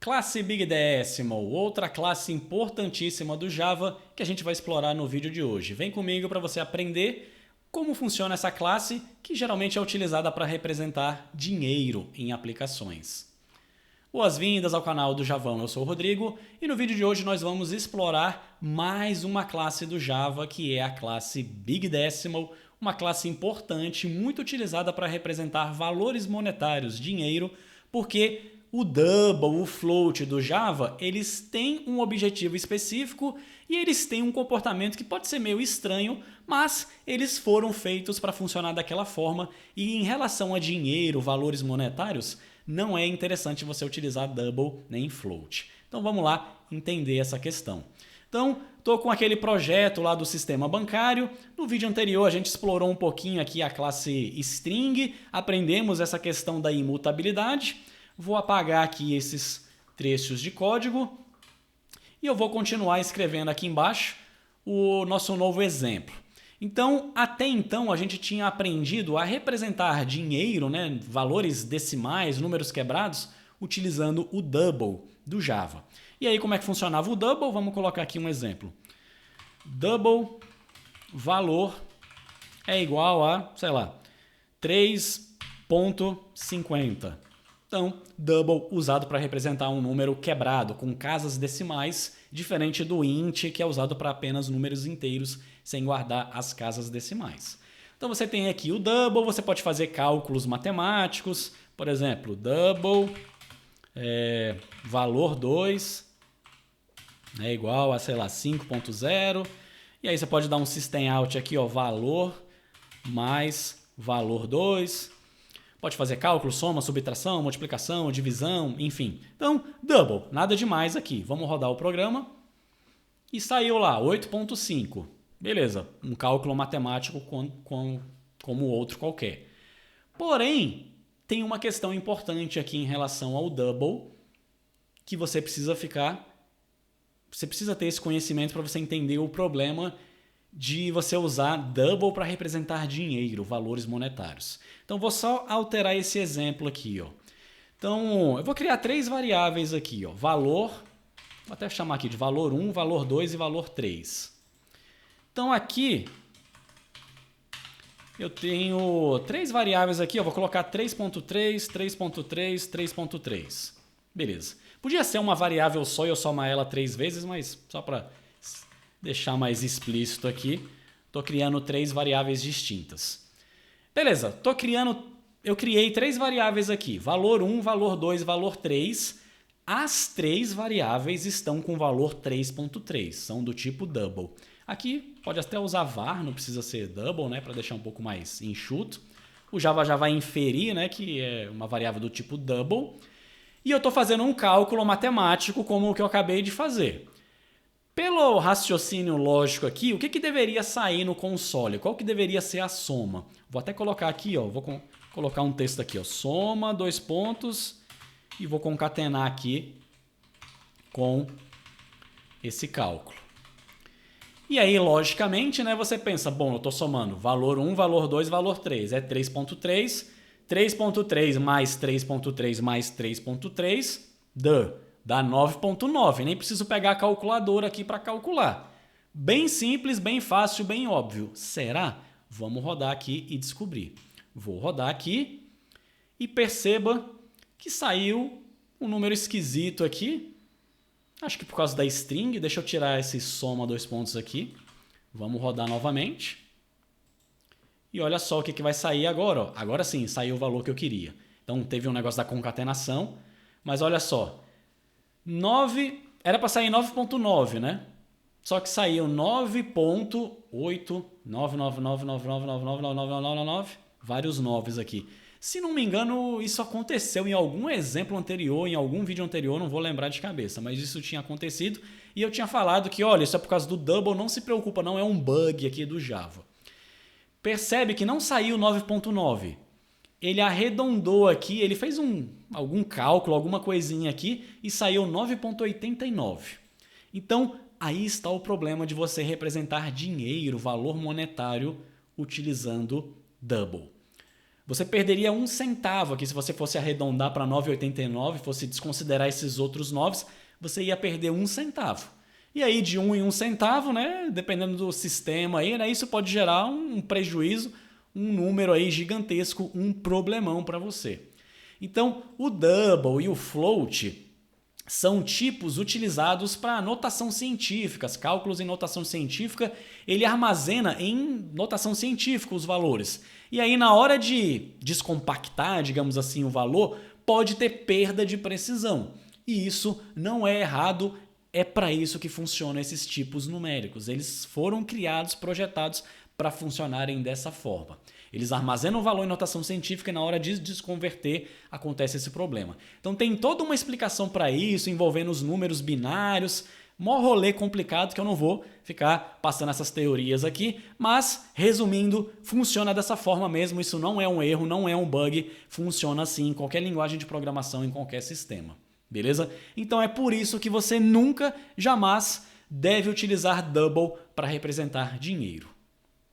Classe Big Decimal, outra classe importantíssima do Java que a gente vai explorar no vídeo de hoje. Vem comigo para você aprender como funciona essa classe que geralmente é utilizada para representar dinheiro em aplicações. Boas-vindas ao canal do Javão, eu sou o Rodrigo e no vídeo de hoje nós vamos explorar mais uma classe do Java que é a classe Big Decimal, uma classe importante, muito utilizada para representar valores monetários, dinheiro, porque o double, o float do Java, eles têm um objetivo específico e eles têm um comportamento que pode ser meio estranho, mas eles foram feitos para funcionar daquela forma e em relação a dinheiro, valores monetários, não é interessante você utilizar double nem float. Então vamos lá entender essa questão. Então, estou com aquele projeto lá do sistema bancário. No vídeo anterior a gente explorou um pouquinho aqui a classe string, aprendemos essa questão da imutabilidade. Vou apagar aqui esses trechos de código e eu vou continuar escrevendo aqui embaixo o nosso novo exemplo. Então, até então a gente tinha aprendido a representar dinheiro, né, valores decimais, números quebrados, utilizando o double do Java. E aí como é que funcionava o double? Vamos colocar aqui um exemplo. Double valor é igual a, sei lá, 3,50. Então, double usado para representar um número quebrado, com casas decimais, diferente do int, que é usado para apenas números inteiros, sem guardar as casas decimais. Então você tem aqui o double, você pode fazer cálculos matemáticos, por exemplo, double valor 2 é igual a, sei lá, 5.0, e aí você pode dar um system out aqui, ó, valor mais valor 2, pode fazer cálculo, soma, subtração, multiplicação, divisão, enfim. Então, double, nada demais aqui. Vamos rodar o programa. E saiu lá, 8.5. Beleza, um cálculo matemático como outro qualquer. Porém, tem uma questão importante aqui em relação ao double, que você precisa ter esse conhecimento para você entender o problema de você usar double para representar dinheiro, valores monetários. Então, vou só alterar esse exemplo aqui, ó. Então, eu vou criar três variáveis aqui, ó. Valor, vou até chamar aqui de valor 1, valor 2 e valor 3. Então, aqui eu tenho três variáveis aqui, eu vou colocar 3.3, 3.3, 3.3. Beleza. Podia ser uma variável só e eu somar ela 3 vezes, mas só para deixar mais explícito aqui, estou criando três variáveis distintas. Beleza, eu criei três variáveis aqui, valor 1, valor 2 e valor 3. As três variáveis estão com valor 3.3, são do tipo double. Aqui pode até usar var, não precisa ser double, né, para deixar um pouco mais enxuto. O Java já vai inferir, né, que é uma variável do tipo double. E eu estou fazendo um cálculo matemático como o que eu acabei de fazer. Pelo raciocínio lógico aqui, o que deveria sair no console? Qual que deveria ser a soma? Vou até colocar aqui, ó, vou colocar um texto aqui, ó, soma, dois pontos, e vou concatenar aqui com esse cálculo. E aí, logicamente, né, você pensa, bom, eu estou somando valor 1, valor 2, valor 3, é 3.3, 3.3 mais 3.3 mais 3.3, dá 9.9, nem preciso pegar a calculadora aqui para calcular. Bem simples, bem fácil, bem óbvio. Será? Vamos rodar aqui e descobrir. Vou rodar aqui e perceba que saiu um número esquisito aqui. Acho que por causa da string. Deixa eu tirar esse soma dois pontos aqui. Vamos rodar novamente. E olha só o que vai sair agora. Ó. Agora sim, saiu o valor que eu queria. Então teve um negócio da concatenação. Mas olha só. 9, era para sair 9.9, né? Só que saiu 9.8, 99999999999, vários 9 aqui. Se não me engano, isso aconteceu em algum exemplo anterior, em algum vídeo anterior, não vou lembrar de cabeça, mas isso tinha acontecido e eu tinha falado que, olha, isso é por causa do double, não se preocupa, não é um bug aqui do Java. Percebe que não saiu 9.9. Ele arredondou aqui, ele fez algum cálculo, alguma coisinha aqui e saiu 9.89. Então, aí está o problema de você representar dinheiro, valor monetário, utilizando double. Você perderia 1 centavo aqui se você fosse arredondar para 9,89, fosse desconsiderar esses outros 9, você ia perder 1 centavo. E aí de 1 em 1 centavo, né, dependendo do sistema aí, né, isso pode gerar um prejuízo, um número aí gigantesco, um problemão para você. Então, o double e o float são tipos utilizados para notação científica, cálculos em notação científica, ele armazena em notação científica os valores. E aí na hora de descompactar, digamos assim, o valor, pode ter perda de precisão. E isso não é errado, é para isso que funcionam esses tipos numéricos. Eles foram criados, projetados para funcionarem dessa forma. Eles armazenam o valor em notação científica e na hora de desconverter acontece esse problema. Então tem toda uma explicação para isso, envolvendo os números binários, mó rolê complicado que eu não vou ficar passando essas teorias aqui, mas resumindo, funciona dessa forma mesmo, isso não é um erro, não é um bug, funciona assim em qualquer linguagem de programação, em qualquer sistema. Beleza? Então é por isso que você nunca, jamais deve utilizar double para representar dinheiro.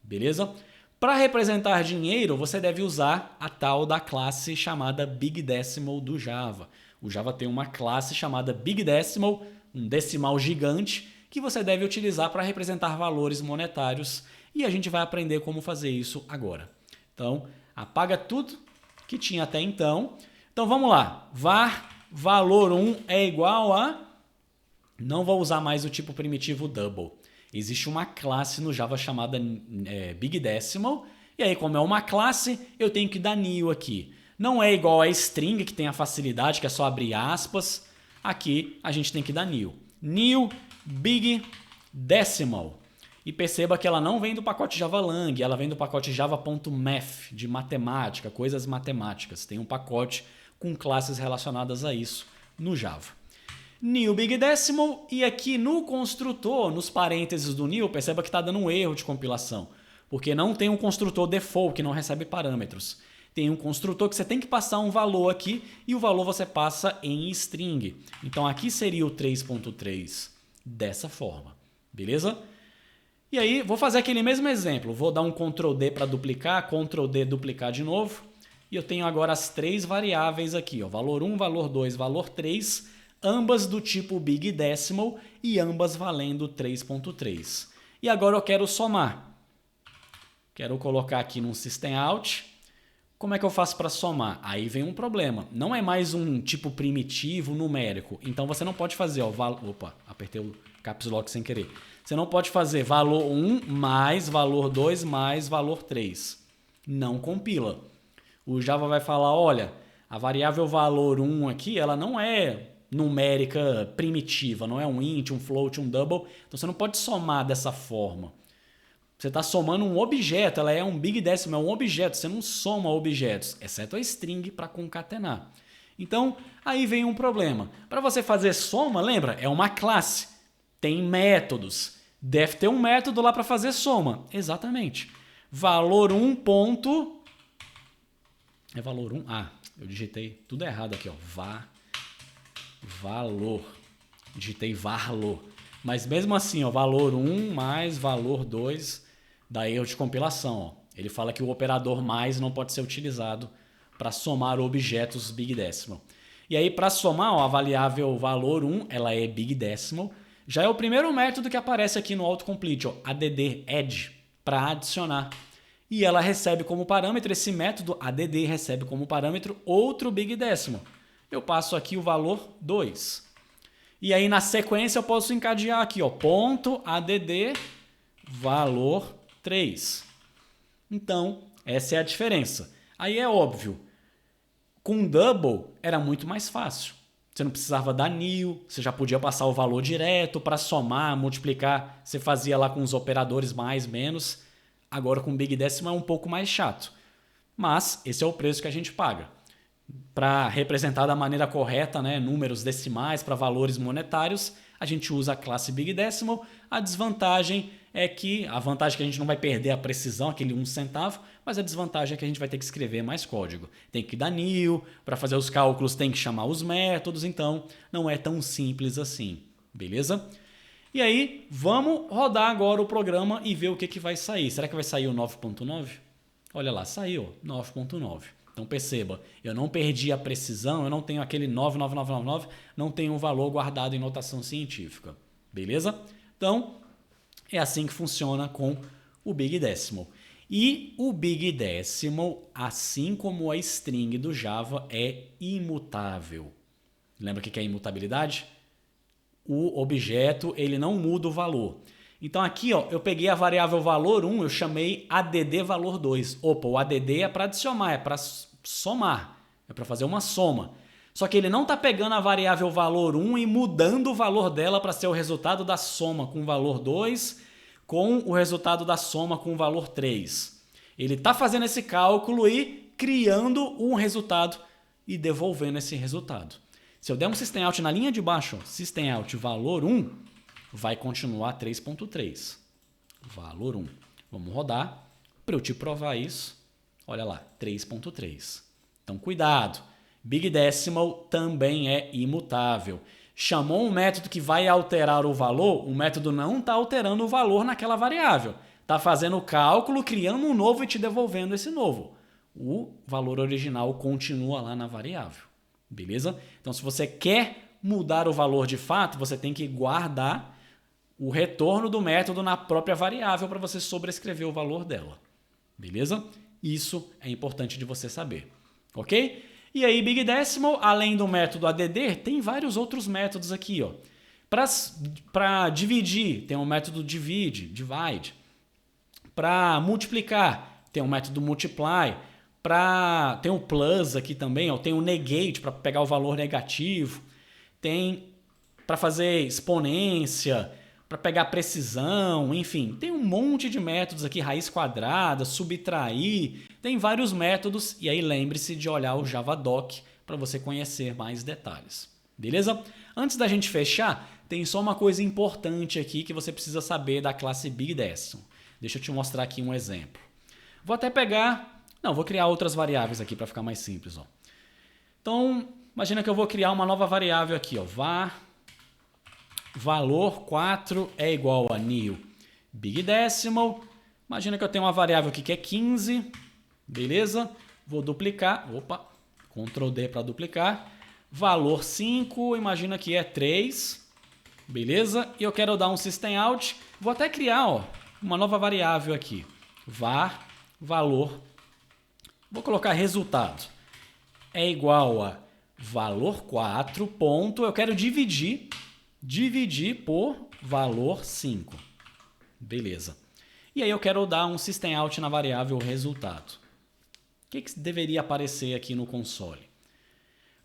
Beleza? Para representar dinheiro, você deve usar a tal da classe chamada Big Decimal do Java. O Java tem uma classe chamada Big Decimal, um decimal gigante, que você deve utilizar para representar valores monetários. E a gente vai aprender como fazer isso agora. Então, apaga tudo que tinha até então. Então, vamos lá. Var valor 1 é igual a... Não vou usar mais o tipo primitivo double. Existe uma classe no Java chamada Big Decimal, e aí como é uma classe, eu tenho que dar new aqui. Não é igual a string, que tem a facilidade, que é só abrir aspas. Aqui a gente tem que dar new. New Big Decimal. E perceba que ela não vem do pacote JavaLang, ela vem do pacote java.math, de matemática, coisas matemáticas. Tem um pacote com classes relacionadas a isso no Java. New Big Decimal, e aqui no construtor, nos parênteses do new, perceba que está dando um erro de compilação, porque não tem um construtor default que não recebe parâmetros. Tem um construtor que você tem que passar um valor aqui e o valor você passa em string. Então aqui seria o 3.3 dessa forma, beleza? E aí vou fazer aquele mesmo exemplo, vou dar um Ctrl D para duplicar, Ctrl D duplicar de novo, e eu tenho agora as 3 variáveis aqui, ó, valor 1, valor 2, valor 3, ambas do tipo Big Decimal e ambas valendo 3.3. E agora eu quero somar. Quero colocar aqui num System Out. Como é que eu faço para somar? Aí vem um problema. Não é mais um tipo primitivo numérico. Então você não pode fazer, ó, opa, apertei o caps lock sem querer. Você não pode fazer valor 1 mais valor 2 mais valor 3. Não compila. O Java vai falar, olha, a variável valor 1 aqui, ela não é numérica primitiva, não é um int, um float, um double, então você não pode somar dessa forma. Você está somando um objeto, ela é um big decimal, é um objeto, você não soma objetos, exceto a string para concatenar. Então, aí vem um problema. Para você fazer soma, lembra? É uma classe, tem métodos, deve ter um método lá para fazer soma, exatamente. Valor 1 ponto... É valor 1? Ah, eu digitei tudo errado aqui, ó, valor, digitei varlo, mas mesmo assim, ó, valor 1 mais valor 2 dá erro de compilação. Ó. Ele fala que o operador mais não pode ser utilizado para somar objetos Big Decimal. E aí para somar, ó, a variável valor 1, ela é Big Decimal, já é o primeiro método que aparece aqui no autocomplete, ó, add, para adicionar. E ela recebe como parâmetro, esse método add recebe como parâmetro outro Big Decimal. Eu passo aqui o valor 2. E aí na sequência eu posso encadear aqui, ó, ponto add valor 3. Então, essa é a diferença. Aí é óbvio, com double era muito mais fácil. Você não precisava dar new, você já podia passar o valor direto para somar, multiplicar, você fazia lá com os operadores mais, menos. Agora com Big Decimal é um pouco mais chato. Mas esse é o preço que a gente paga. Para representar da maneira correta, né, números decimais para valores monetários, a gente usa a classe Big Decimal. A desvantagem é que, a vantagem é que a gente não vai perder a precisão, aquele 1 centavo, mas a desvantagem é que a gente vai ter que escrever mais código. Tem que dar new, para fazer os cálculos tem que chamar os métodos, então não é tão simples assim, beleza? E aí, vamos rodar agora o programa e ver o que vai sair. Será que vai sair o 9.9? Olha lá, saiu 9.9. Então perceba, eu não perdi a precisão, eu não tenho aquele 99999, não tenho um valor guardado em notação científica. Beleza? Então, é assim que funciona com o Big Decimal. E o Big Decimal, assim como a string do Java, é imutável. Lembra o que é imutabilidade? O objeto ele não muda o valor. Então aqui ó, eu peguei a variável valor 1, eu chamei add valor 2. Opa, o add é para adicionar, é para somar, é para fazer uma soma. Só que ele não está pegando a variável valor 1 e mudando o valor dela para ser o resultado da soma com o valor 2 com o resultado da soma com o valor 3. Ele está fazendo esse cálculo e criando um resultado e devolvendo esse resultado. Se eu der um systemout na linha de baixo, systemout valor 1, vai continuar 3.3. Valor 1. Vamos rodar para eu te provar isso. Olha lá, 3.3. Então, cuidado. Big Decimal também é imutável. Chamou um método que vai alterar o valor, o método não está alterando o valor naquela variável. Está fazendo o cálculo, criando um novo e te devolvendo esse novo. O valor original continua lá na variável. Beleza? Então, se você quer mudar o valor de fato, você tem que guardar o retorno do método na própria variável para você sobrescrever o valor dela. Beleza? Isso é importante de você saber. Ok? E aí, Big Decimal, além do método add, tem vários outros métodos aqui. Para dividir, tem o método divide. Para multiplicar, tem o método multiply. Tem o plus aqui também, tem o negate para pegar o valor negativo. Tem para fazer exponência, para pegar precisão, enfim. Tem um monte de métodos aqui, raiz quadrada, subtrair. Tem vários métodos e aí lembre-se de olhar o Javadoc para você conhecer mais detalhes. Beleza? Antes da gente fechar, tem só uma coisa importante aqui que você precisa saber da classe Big Decimal. Deixa eu te mostrar aqui um exemplo. Vou até pegar... Não, vou criar outras variáveis aqui para ficar mais simples. Então, imagina que eu vou criar uma nova variável aqui. Var valor 4 é igual a new Big Decimal. Imagina que eu tenho uma variável aqui que é 15. Beleza? Vou duplicar. Opa, Ctrl D para duplicar. Valor 5, imagina que é 3. Beleza? E eu quero dar um systemout. Vou até criar uma nova variável aqui. Var valor. Vou colocar resultado. É igual a valor 4 ponto. Eu quero dividir por valor 5. Beleza. E aí eu quero dar um systemout na variável resultado. O que deveria aparecer aqui no console?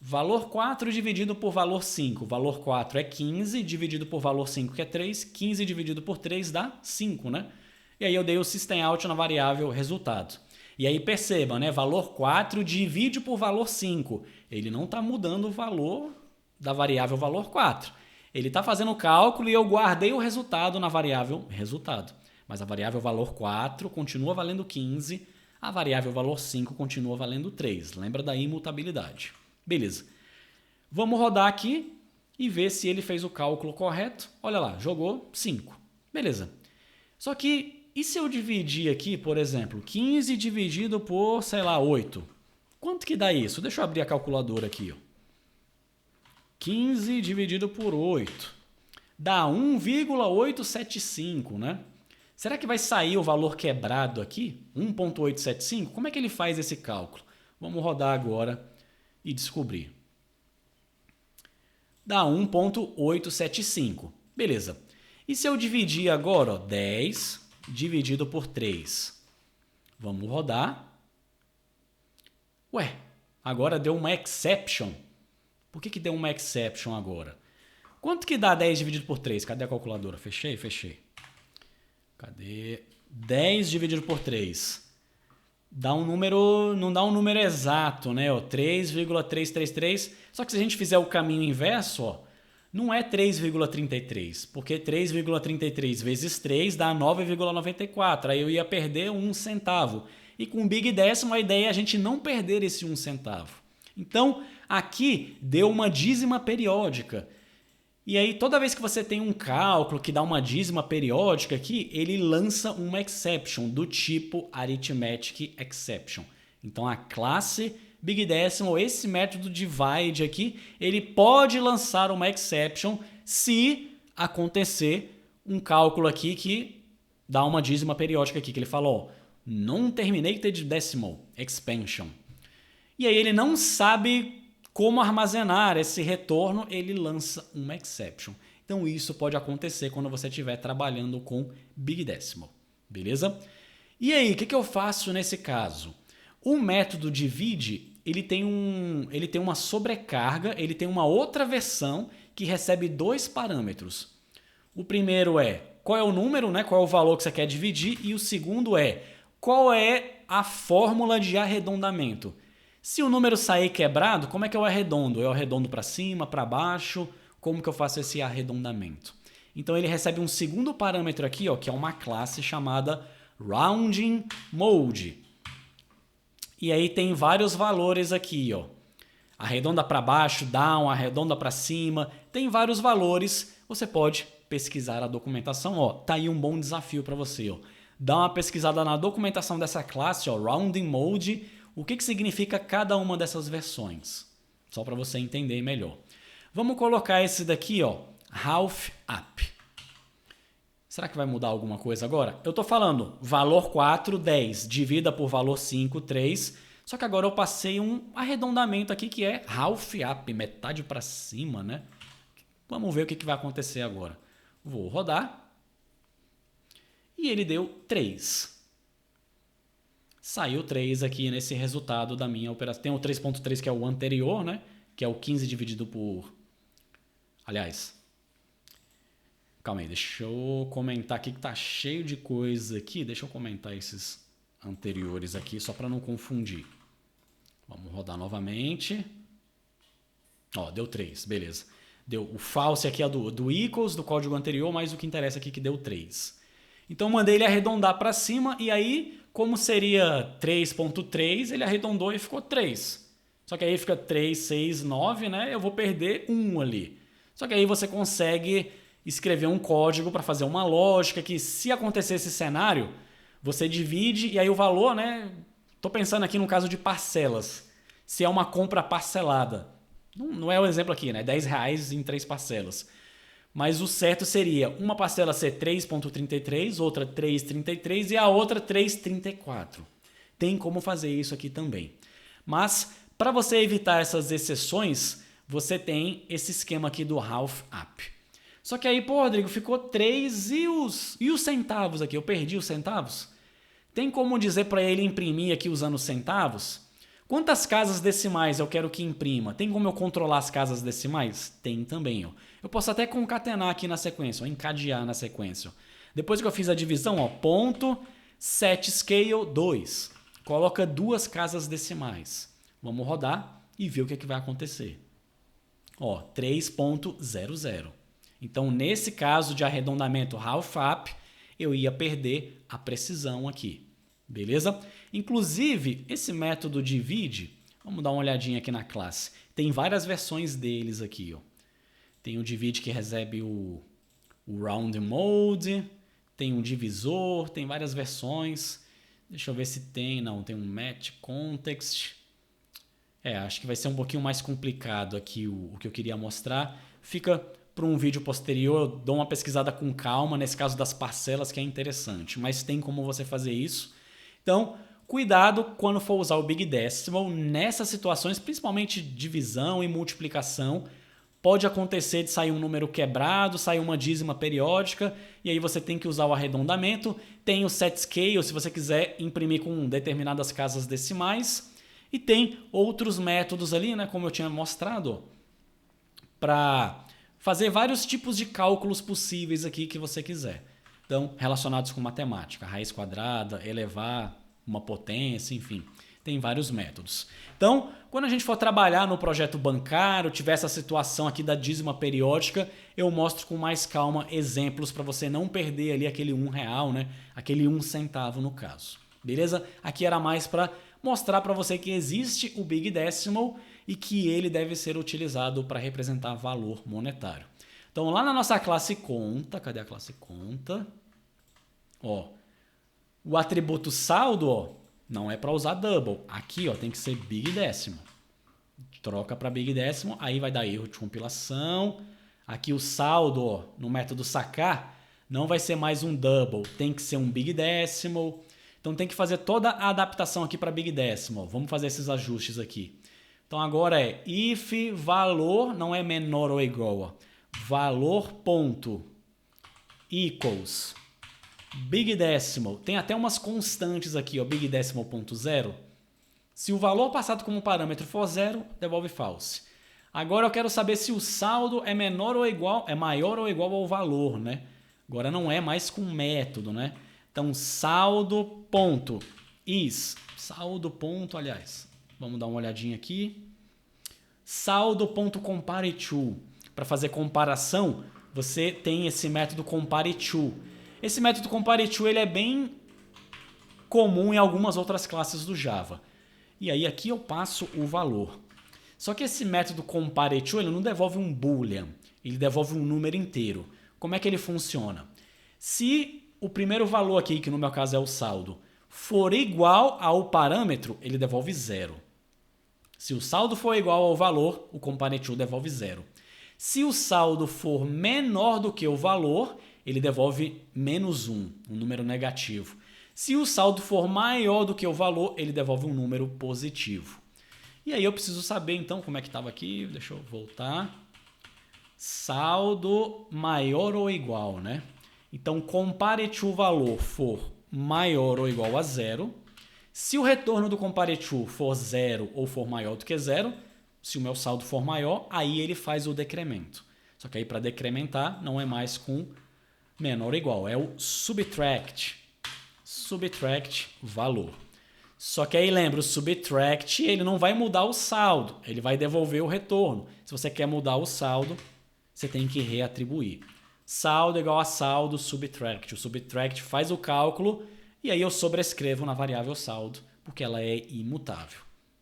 Valor 4 dividido por valor 5. Valor 4 é 15, dividido por valor 5, que é 3. 15 dividido por 3 dá 5, né? E aí eu dei o systemout na variável resultado. E aí perceba, né? Valor 4 divide por valor 5. Ele não está mudando o valor da variável valor 4. Ele está fazendo o cálculo e eu guardei o resultado na variável resultado. Mas a variável valor 4 continua valendo 15, a variável valor 5 continua valendo 3. Lembra da imutabilidade. Beleza. Vamos rodar aqui e ver se ele fez o cálculo correto. Olha lá, jogou 5. Beleza. Só que, e se eu dividir aqui, por exemplo, 15 dividido por, sei lá, 8? Quanto que dá isso? Deixa eu abrir a calculadora aqui. 15 dividido por 8. Dá 1,875, né? Será que vai sair o valor quebrado aqui? 1,875? Como é que ele faz esse cálculo? Vamos rodar agora e descobrir. Dá 1,875. Beleza. E se eu dividir agora, 10 dividido por 3? Vamos rodar. Ué, agora deu uma exception. Por que deu uma exception agora? Quanto que dá 10 dividido por 3? Cadê a calculadora? Fechei. Cadê? 10 dividido por 3. Dá um número, não dá um número exato, né? 3,333. Só que se a gente fizer o caminho inverso, não é 3,33, porque 3,33 vezes 3 dá 9,94. Aí eu ia perder 1 centavo. E com o Big Decimal a ideia é a gente não perder esse 1 centavo. Então, aqui deu uma dízima periódica. E aí, toda vez que você tem um cálculo que dá uma dízima periódica aqui, ele lança uma exception do tipo arithmetic exception. Então a classe Big Decimal, esse método divide aqui, ele pode lançar uma exception se acontecer um cálculo aqui que dá uma dízima periódica aqui, que ele fala, ó, non-terminated decimal expansion. E aí ele não sabe como armazenar esse retorno, ele lança uma exception. Então isso pode acontecer quando você estiver trabalhando com Big Decimal, beleza? E aí, o que eu faço nesse caso? O método divide, ele tem uma sobrecarga, ele tem uma outra versão que recebe dois parâmetros. O primeiro é qual é o número, né? Qual é o valor que você quer dividir, e o segundo é qual é a fórmula de arredondamento. Se o número sair quebrado, como é que eu arredondo? Eu arredondo para cima, para baixo? Como que eu faço esse arredondamento? Então ele recebe um segundo parâmetro aqui, ó, que é uma classe chamada Rounding Mode. E aí tem vários valores aqui, ó. Arredonda para baixo, down, arredonda para cima, tem vários valores. Você pode pesquisar a documentação, ó. Tá aí um bom desafio para você, ó. Dá uma pesquisada na documentação dessa classe, ó, Rounding Mode, o que significa cada uma dessas versões. Só para você entender melhor. Vamos colocar esse daqui, ó, Half Up. Será que vai mudar alguma coisa agora? Eu estou falando valor 4, 10, divida por valor 5, 3. Só que agora eu passei um arredondamento aqui que é half up, metade para cima, né? Vamos ver o que vai acontecer agora. Vou rodar. E ele deu 3. Saiu 3 aqui nesse resultado da minha operação. Tem o 3.3 que é o anterior, né? Que é o 15 dividido por... Aliás... Calma aí, deixa eu comentar aqui que tá cheio de coisa aqui. Deixa eu comentar esses anteriores aqui, só para não confundir. Vamos rodar novamente. Ó, deu 3, beleza. Deu o false aqui é do equals, do código anterior, mas o que interessa aqui é que deu 3. Então eu mandei ele arredondar para cima e aí, como seria 3.3, ele arredondou e ficou 3. Só que aí fica 3, 6, 9, né? Eu vou perder 1 ali. Só que aí você consegue... escrever um código para fazer uma lógica que, se acontecer esse cenário, você divide e aí o valor, né? Estou pensando aqui no caso de parcelas. Se é uma compra parcelada. Não é o exemplo aqui, né? R$10 em 3 parcelas. Mas o certo seria uma parcela ser 3.33, outra 3.33 e a outra 3.34. Tem como fazer isso aqui também. Mas, para você evitar essas exceções, você tem esse esquema aqui do half up. Só que aí, pô, Rodrigo, ficou 3 e os centavos aqui? Eu perdi os centavos? Tem como dizer para ele imprimir aqui usando os centavos? Quantas casas decimais eu quero que imprima? Tem como eu controlar as casas decimais? Tem também, ó. Eu posso até concatenar aqui na sequência, ó, encadear na sequência. Ó. Depois que eu fiz a divisão, ó, ponto, set scale 2. Coloca 2 casas decimais. Vamos rodar e ver o que vai acontecer. Ó, 3.00. Então, nesse caso de arredondamento half up, eu ia perder a precisão aqui. Beleza? Inclusive, esse método divide, vamos dar uma olhadinha aqui na classe. Tem várias versões deles aqui. Ó. Tem o divide que recebe o round mode, tem um divisor, tem várias versões. Deixa eu ver se tem. Não, tem um match context. Acho que vai ser um pouquinho mais complicado aqui o que eu queria mostrar. Fica... para um vídeo posterior, eu dou uma pesquisada com calma, nesse caso das parcelas, que é interessante, mas tem como você fazer isso. Então, cuidado quando for usar o Big Decimal, nessas situações, principalmente divisão e multiplicação, pode acontecer de sair um número quebrado, sair uma dízima periódica, e aí você tem que usar o arredondamento, tem o set scale, se você quiser imprimir com determinadas casas decimais, e tem outros métodos ali, né, como eu tinha mostrado, para... fazer vários tipos de cálculos possíveis aqui que você quiser. Então, relacionados com matemática, raiz quadrada, elevar uma potência, enfim, tem vários métodos. Então, quando a gente for trabalhar no projeto bancário, tiver essa situação aqui da dízima periódica, eu mostro com mais calma exemplos para você não perder ali aquele R$1, né? Aquele 1 centavo no caso. Beleza? Aqui era mais para mostrar para você que existe o Big Decimal e que ele deve ser utilizado para representar valor monetário. Então, lá na nossa classe conta, cadê a classe conta? Ó, o atributo saldo, ó, não é para usar double. Aqui, ó, tem que ser big decimal. Troca para big decimal, aí vai dar erro de compilação. Aqui o saldo, ó, no método sacar, não vai ser mais um double, tem que ser um big decimal. Então tem que fazer toda a adaptação aqui para big decimal. Vamos fazer esses ajustes aqui. Então agora é if valor não é menor ou igual a valor ponto equals big decimal. Tem até umas constantes aqui, ó, big decimal ponto zero. Se o valor passado como parâmetro for zero, devolve false. Agora eu quero saber se o saldo é menor ou igual, é maior ou igual ao valor, né? Agora não é mais com método, né? Então saldo ponto is, saldo ponto, aliás, vamos dar uma olhadinha aqui. Saldo ponto compare to. Para fazer comparação, você tem esse método compare to. Esse método compare to ele é bem comum em algumas outras classes do Java. E aí aqui eu passo o valor. Só que esse método compare to ele não devolve um boolean, ele devolve um número inteiro. Como é que ele funciona? Se o primeiro valor aqui, que no meu caso é o saldo, for igual ao parâmetro, ele devolve zero. Se o saldo for igual ao valor, o compare to devolve zero. Se o saldo for menor do que o valor, ele devolve menos um número negativo. Se o saldo for maior do que o valor, ele devolve um número positivo. E aí eu preciso saber então como é que estava aqui, deixa eu voltar. Saldo maior ou igual, né? Então compare to valor for maior ou igual a zero. Se o retorno do compare to for zero ou for maior do que zero, se o meu saldo for maior, aí ele faz o decremento. Só que aí para decrementar não é mais com menor ou igual, é o subtract. Subtract valor. Só que aí lembra, o subtract ele não vai mudar o saldo, ele vai devolver o retorno. Se você quer mudar o saldo, você tem que reatribuir. Saldo igual a saldo subtract. O subtract faz o cálculo e aí eu sobrescrevo na variável saldo, porque ela é imutável.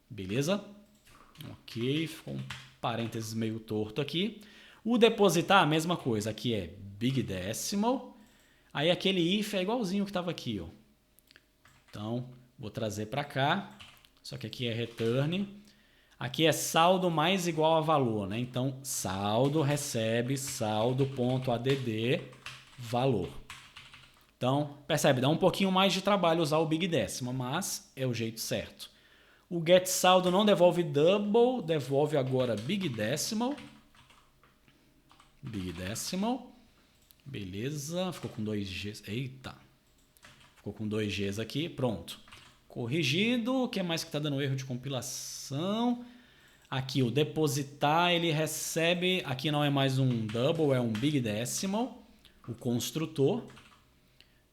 Beleza? Ok, ficou um parênteses meio torto aqui. O depositar, a mesma coisa. Aqui é big decimal. Aí aquele if é igualzinho que estava aqui, ó. Então, vou trazer para cá. Só que aqui é return. Aqui é saldo mais igual a valor, né? Então, saldo recebe saldo.add valor. Então, percebe, dá um pouquinho mais de trabalho usar o big decimal, mas é o jeito certo. O get saldo não devolve double, devolve agora big decimal. Big decimal. Beleza, ficou com 2Gs. Eita. Ficou com 2Gs aqui, pronto. Corrigido, o que mais que está dando erro de compilação? Aqui o depositar, ele recebe, aqui não é mais um double, é um big decimal, o construtor.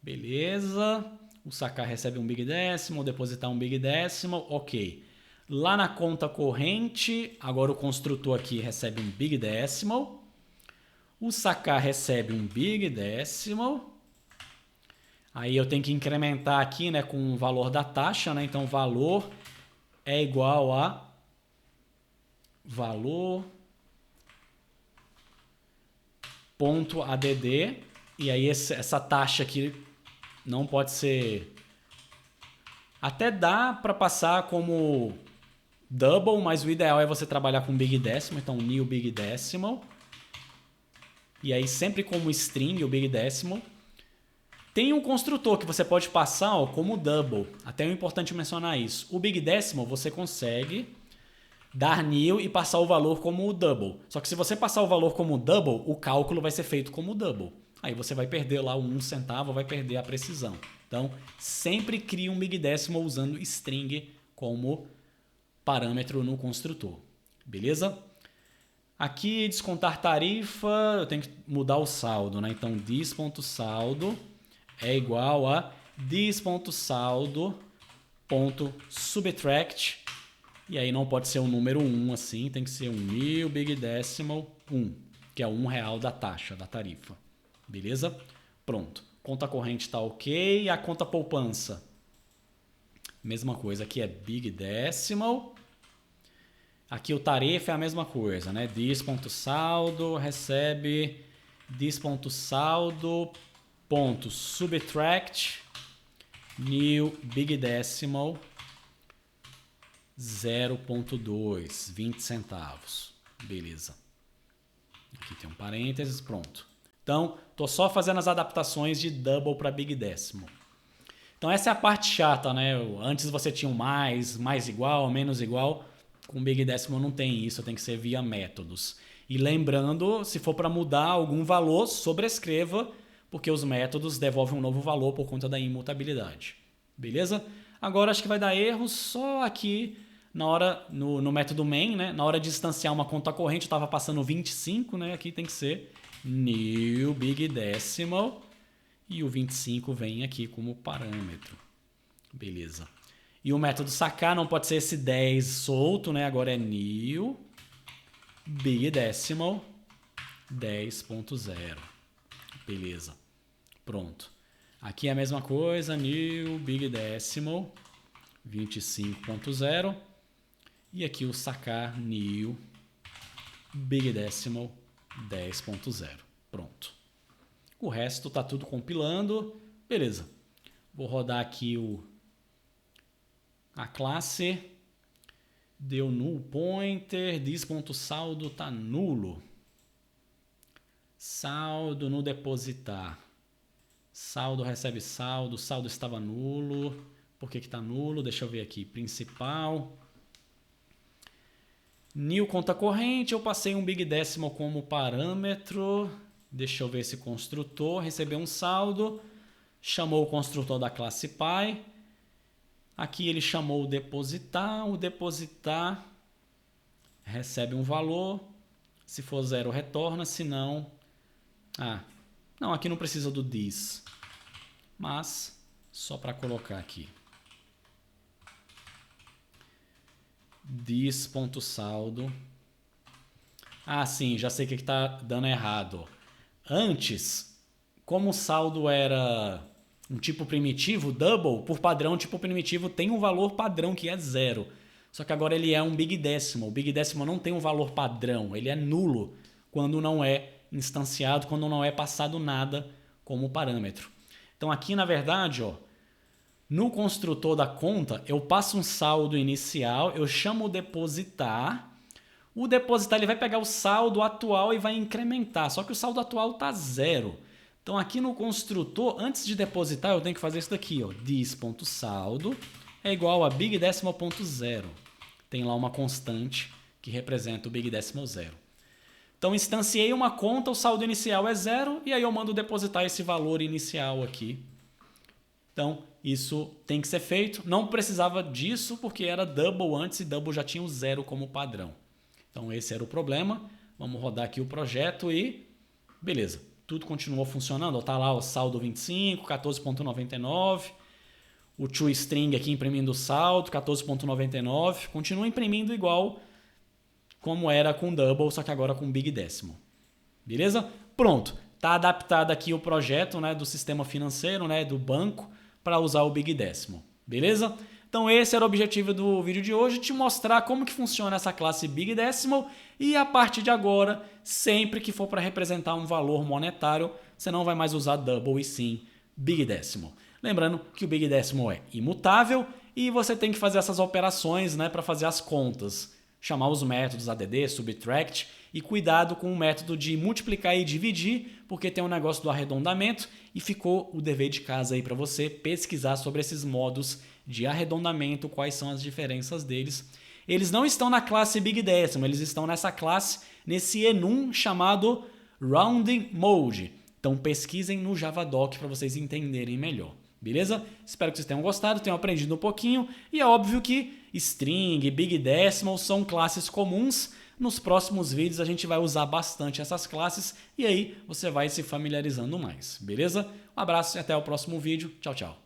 Beleza, o sacar recebe um big decimal, depositar um big decimal, ok. Lá na conta corrente, agora o construtor aqui recebe um big decimal. O sacar recebe um big decimal. Aí eu tenho que incrementar aqui, né, com o valor da taxa, né? Então valor é igual a valor.add. E aí essa taxa aqui não pode ser... Até dá para passar como double, mas o ideal é você trabalhar com big decimal. Então new big decimal. E aí sempre como string, o big decimal. Tem um construtor que você pode passar, ó, como double. Até é importante mencionar isso. O big decimal você consegue dar new e passar o valor como double. Só que se você passar o valor como double, o cálculo vai ser feito como double. Aí você vai perder lá um centavo, vai perder a precisão. Então, sempre crie um big decimal usando string como parâmetro no construtor. Beleza? Aqui, descontar tarifa, eu tenho que mudar o saldo, né? Então, this.saldo é igual a this.saldo.subtract. E aí não pode ser um número 1 assim, tem que ser um new big decimal 1, que é R$1 da taxa, da tarifa. Beleza? Pronto. Conta corrente está ok. E a conta poupança? Mesma coisa. Aqui é big decimal. Aqui o tarifa é a mesma coisa, né? This.saldo recebe this.saldo.subtract. new big decimal 0.2, 20 centavos. Beleza. Aqui tem um parênteses, pronto. Então, estou só fazendo as adaptações de double para big decimal. Então, essa é a parte chata, né? Antes você tinha um mais igual, menos igual. Com big decimal não tem isso, tem que ser via métodos. E lembrando, se for para mudar algum valor, sobrescreva, porque os métodos devolvem um novo valor por conta da imutabilidade. Beleza? Agora acho que vai dar erro só aqui na hora, no método main, né? Na hora de instanciar uma conta corrente, eu estava passando 25, né? Aqui tem que ser new big decimal e o 25 vem aqui como parâmetro. Beleza. E o método sacar não pode ser esse 10 solto, né? Agora é new big decimal 10.0. Beleza. Pronto. Aqui é a mesma coisa, new big decimal 25.0 e aqui o sacar new big decimal 10.0. Pronto. O resto tá tudo compilando. Beleza. Vou rodar aqui a classe. Deu null pointer, dis.saldo tá nulo. Saldo no depositar. Saldo recebe saldo, saldo estava nulo. Por que está nulo? Deixa eu ver aqui. Principal. New conta corrente, eu passei um big decimal como parâmetro. Deixa eu ver esse construtor. Recebeu um saldo. Chamou o construtor da classe Py. Aqui ele chamou o depositar. O depositar recebe um valor. Se for 0, retorna. Se não... não, aqui não precisa do dis. Mas, só para colocar aqui. Dis.saldo. Sim, já sei o que está dando errado. Antes, como o saldo era um tipo primitivo, double, por padrão, o tipo primitivo tem um valor padrão que é 0. Só que agora ele é um big decimal. O big decimal não tem um valor padrão, ele é nulo quando não é instanciado, quando não é passado nada como parâmetro. Então aqui, na verdade, no construtor da conta, eu passo um saldo inicial, eu chamo o depositar. O depositar ele vai pegar o saldo atual e vai incrementar, só que o saldo atual está 0. Então aqui no construtor, antes de depositar, eu tenho que fazer isso daqui, dis.saldo é igual a big decimal.0. Tem lá uma constante que representa o big decimal 0. Então instanciei uma conta, o saldo inicial é 0 e aí eu mando depositar esse valor inicial aqui. Então isso tem que ser feito. Não precisava disso porque era double antes e double já tinha o 0 como padrão. Então esse era o problema. Vamos rodar aqui o projeto e beleza. Tudo continuou funcionando. Está lá o saldo 25, 14.99. O toString aqui imprimindo o saldo, 14.99. Continua imprimindo igual como era com double, só que agora com big decimal. Beleza? Pronto. Está adaptado aqui o projeto, né, do sistema financeiro, né, do banco, para usar o big decimal. Beleza? Então esse era o objetivo do vídeo de hoje, te mostrar como que funciona essa classe big decimal e a partir de agora, sempre que for para representar um valor monetário, você não vai mais usar double e sim big decimal. Lembrando que o big decimal é imutável e você tem que fazer essas operações, né, para fazer as contas. Chamar os métodos add, subtract e cuidado com o método de multiplicar e dividir, porque tem um negócio do arredondamento e ficou o dever de casa aí para você pesquisar sobre esses modos de arredondamento, quais são as diferenças deles. Eles não estão na classe Big Decimal, eles estão nessa classe, nesse enum chamado Rounding Mode. Então pesquisem no Javadoc para vocês entenderem melhor. Beleza? Espero que vocês tenham gostado, tenham aprendido um pouquinho. E é óbvio que string, big decimal são classes comuns. Nos próximos vídeos a gente vai usar bastante essas classes e aí você vai se familiarizando mais. Beleza? Um abraço e até o próximo vídeo. Tchau, tchau.